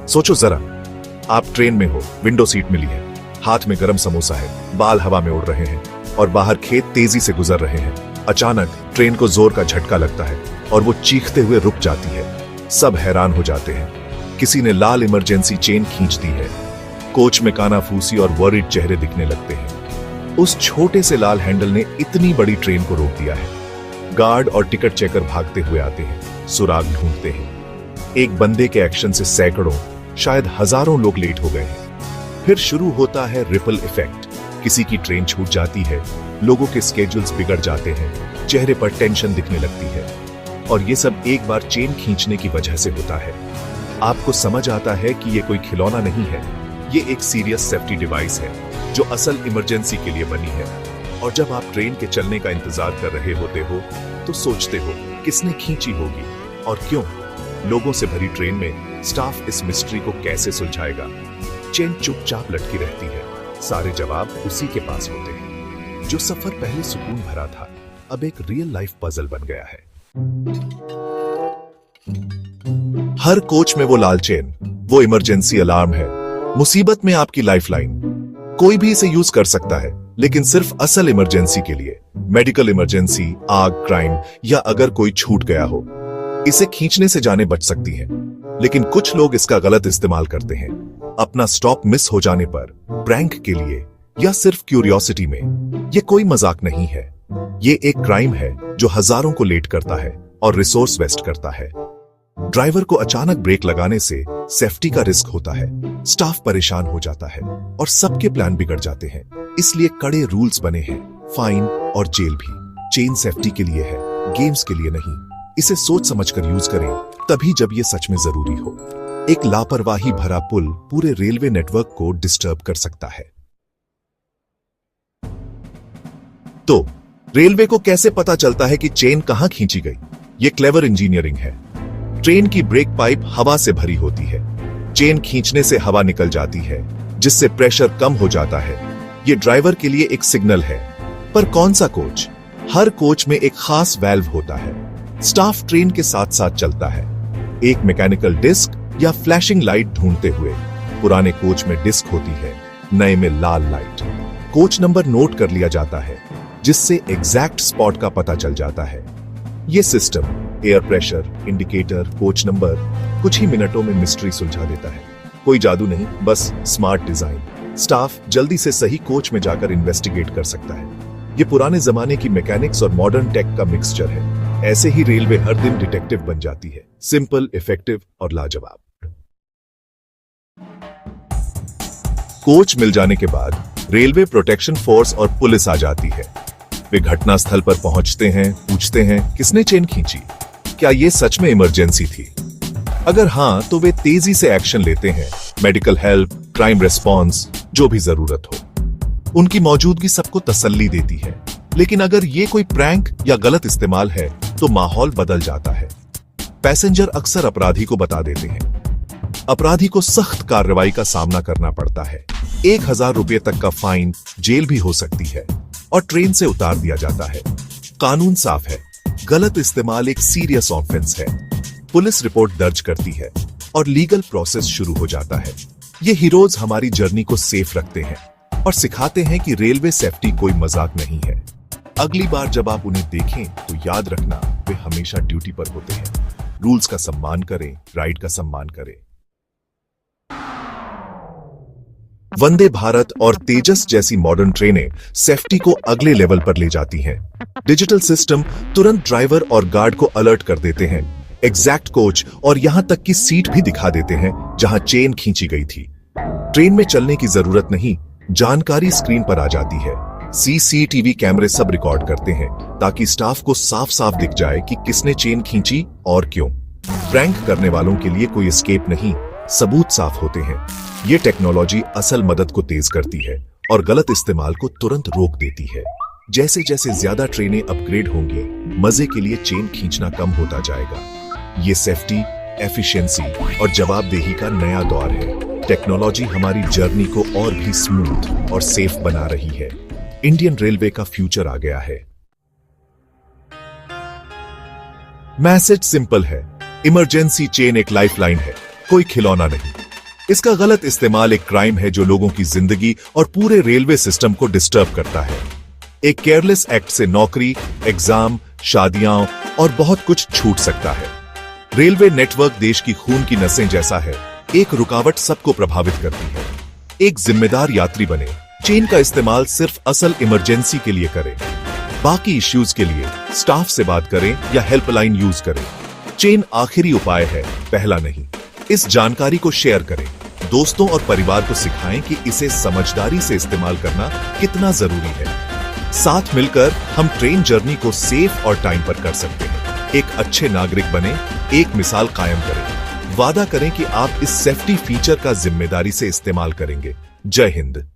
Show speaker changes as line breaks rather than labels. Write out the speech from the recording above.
सोचो जरा, आप ट्रेन में हो, विंडो सीट मिली है, हाथ में गरम समोसा है, बाल हवा में उड़ रहे हैं और बाहर खेत तेजी से गुजर रहे हैं। अचानक ट्रेन को जोर का झटका लगता है और वो चीखते हुए रुक जाती है। सब हैरान हो जाते हैं। किसी ने लाल इमरजेंसी चेन खींच दी है। कोच में कानाफूसी और वरीड चेहरे दिखने लगते हैं। उस छोटे से लाल हैंडल ने इतनी बड़ी ट्रेन को रोक दिया है। गार्ड और टिकट चेकर भागते हुए आते हैं, सुराग ढूंढते हैं। एक बंदे के एक्शन से सैकड़ों, शायद हजारों लोग लेट हो गए हैं। फिर शुरू होता है रिपल इफेक्ट। किसी की ट्रेन छूट जाती है, लोगों के स्केड्यूल्स बिगड़ जाते हैं, चेहरे पर टेंशन दिखने लगती है। और ये सब एक बार चेन खींचने की वजह से होता है। आपको समझ आता है कि ये कोई खिलौना नहीं है, ये एक सीरियस सेफ्टी डिवाइस है जो असल इमरजेंसी के लिए बनी है। और जब आप ट्रेन के चलने का इंतजार कर रहे होते हो तो सोचते हो किसने खींची होगी और क्यों। लोगों से भरी ट्रेन में स्टाफ इस मिस्ट्री को कैसे सुलझाएगा। चेन चुपचाप लटकी रहती है, सारे जवाब उसी के पास होते हैं। जो सफर पहले सुकून भरा था अब एक रियल लाइफ पजल बन गया है। हर कोच में वो लाल चेन, वो इमरजेंसी अलार्म है, मुसीबत में आपकी लाइफलाइन। कोई भी इसे यूज कर सकता है, लेकिन सिर्फ असल इमरजेंसी के लिए। मेडिकल इमरजेंसी, आग, क्राइम या अगर कोई छूट गया हो, इसे खींचने से जाने बच सकती हैं। लेकिन कुछ लोग इसका गलत इस्तेमाल करते हैं, अपना स्टॉप मिस हो जाने पर, प्रैंक के लिए या सिर्फ क्यूरियोसिटी में। ये कोई मजाक नहीं है, ये एक क्राइम है जो हजारों को लेट करता है और रिसोर्स वेस्ट करता है। ड्राइवर को अचानक ब्रेक लगाने से सेफ्टी का रिस्क होता है, स्टाफ परेशान हो जाता है और सबके प्लान बिगड़ जाते हैं। इसलिए कड़े रूल्स बने हैं, फाइन और जेल भी। चेन सेफ्टी के लिए है, गेम्स के लिए नहीं। इसे सोच समझकर यूज करें, तभी जब ये सच में जरूरी हो। एक लापरवाही भरा पुल पूरे रेलवे नेटवर्क को डिस्टर्ब कर सकता है। तो रेलवे को कैसे पता चलता है कि चेन कहां खींची गई? ये क्लेवर इंजीनियरिंग है। ट्रेन की ब्रेक पाइप हवा से भरी होती है। चेन खींचने से हवा निकल जाती है, जिससे प्रेशर कम हो जाता है। ये ड्राइवर के लिए एक सिग्नल है। पर कौन सा कोच? हर कोच में एक खास वाल्व होता है। स्टाफ ट्रेन के साथ साथ चलता है, एक मैकेनिकल डिस्क या फ्लैशिंग लाइट ढूंढते हुए। पुराने कोच में डिस्क होती है, नए में लाल लाइट। कोच नंबर नोट कर लिया जाता है, जिससे एग्जैक्ट स्पॉट का पता चल जाता है। यह system air pressure, indicator, coach number कुछ ही मिनटों में मिस्ट्री सुलझा देता है। कोई जादू नहीं, बस स्मार्ट डिजाइन। स्टाफ जल्दी से सही कोच में जाकर इन्वेस्टिगेट कर सकता है। ये पुराने जमाने की मैकेनिक्स और मॉडर्न टेक का मिक्सचर है। ऐसे ही रेलवे हर दिन डिटेक्टिव बन जाती है, सिंपल, इफेक्टिव और लाजवाब। कोच मिल जाने के बाद रेलवे प्रोटेक्शन फोर्स और पुलिस आ जाती है। वे घटनास्थल पर पहुंचते हैं, पूछते हैं किसने चेन खींची, क्या ये सच में इमरजेंसी थी? अगर हां, तो वे तेजी से एक्शन लेते हैं, मेडिकल हेल्प, क्राइम रेस्पॉन्स, जो भी जरूरत हो। उनकी मौजूदगी सबको तसल्ली देती है। लेकिन अगर ये कोई प्रैंक या गलत इस्तेमाल है तो माहौल बदल जाता है। पैसेंजर अक्सर अपराधी को बता देते हैं। अपराधी को सख्त कार्रवाई का सामना करना पड़ता है। 1000 रुपये तक का फाइन, जेल भी हो सकती है और ट्रेन से उतार दिया जाता है। कानून साफ है, गलत इस्तेमाल एक सीरियस ऑफेंस है। पुलिस रिपोर्ट दर्ज करती है और लीगल प्रोसेस शुरू हो जाता है। ये हीरोज हमारी जर्नी को सेफ रखते हैं और सिखाते हैं कि रेलवे सेफ्टी कोई मजाक नहीं है। अगली बार जब आप उन्हें देखें तो याद रखना, वे हमेशा ड्यूटी पर होते हैं। रूल्स का सम्मान करें, राइट का सम्मान करें। वंदे भारत और तेजस जैसी मॉडर्न ट्रेनें सेफ्टी को अगले लेवल पर ले जाती हैं। डिजिटल सिस्टम तुरंत ड्राइवर और गार्ड को अलर्ट कर देते हैं। एग्जैक्ट कोच और यहां तक कि सीट भी दिखा देते हैं जहां चेन खींची गई थी। ट्रेन में चलने की जरूरत नहीं, जानकारी स्क्रीन पर आ जाती है। सीसीटीवी कैमरे सब रिकॉर्ड करते हैं ताकि स्टाफ को साफ साफ दिख जाए कि किसने चेन खींची और क्यों। प्रैंक करने वालों के लिए कोई एस्केप नहीं, सबूत साफ होते हैं। ये टेक्नोलॉजी असल मदद को तेज करती है और गलत इस्तेमाल को तुरंत रोक देती है। जैसे जैसे ज्यादा ट्रेनें अपग्रेड होंगी, मजे के लिए चेन खींचना कम होता जाएगा। ये सेफ्टी, एफिशिएंसी और जवाबदेही का नया दौर है। टेक्नोलॉजी हमारी जर्नी को और भी स्मूथ और सेफ बना रही है। इंडियन रेलवे का फ्यूचर आ गया है। मैसेज सिंपल है, इमरजेंसी चेन एक लाइफलाइन है, कोई खिलौना नहीं। इसका गलत इस्तेमाल एक क्राइम है जो लोगों की जिंदगी और पूरे रेलवे सिस्टम को डिस्टर्ब करता है। एक केयरलेस एक्ट से नौकरी, एग्जाम, शादियां और बहुत कुछ छूट सकता है। रेलवे नेटवर्क देश की खून की नसें जैसा है, एक रुकावट सबको प्रभावित करती है। एक जिम्मेदार यात्री बने, चेन का इस्तेमाल सिर्फ असल इमरजेंसी के लिए करें। बाकी इश्यूज के लिए स्टाफ से बात करें या हेल्पलाइन यूज करें। चेन आखिरी उपाय है, पहला नहीं। इस जानकारी को शेयर करें, दोस्तों और परिवार को सिखाएं कि इसे समझदारी से इस्तेमाल करना कितना जरूरी है। साथ मिलकर हम ट्रेन जर्नी को सेफ और टाइम पर कर सकते हैं। एक अच्छे नागरिक बने, एक मिसाल कायम करें। वादा करें कि आप इस सेफ्टी फीचर का जिम्मेदारी से इस्तेमाल करेंगे। जय हिंद।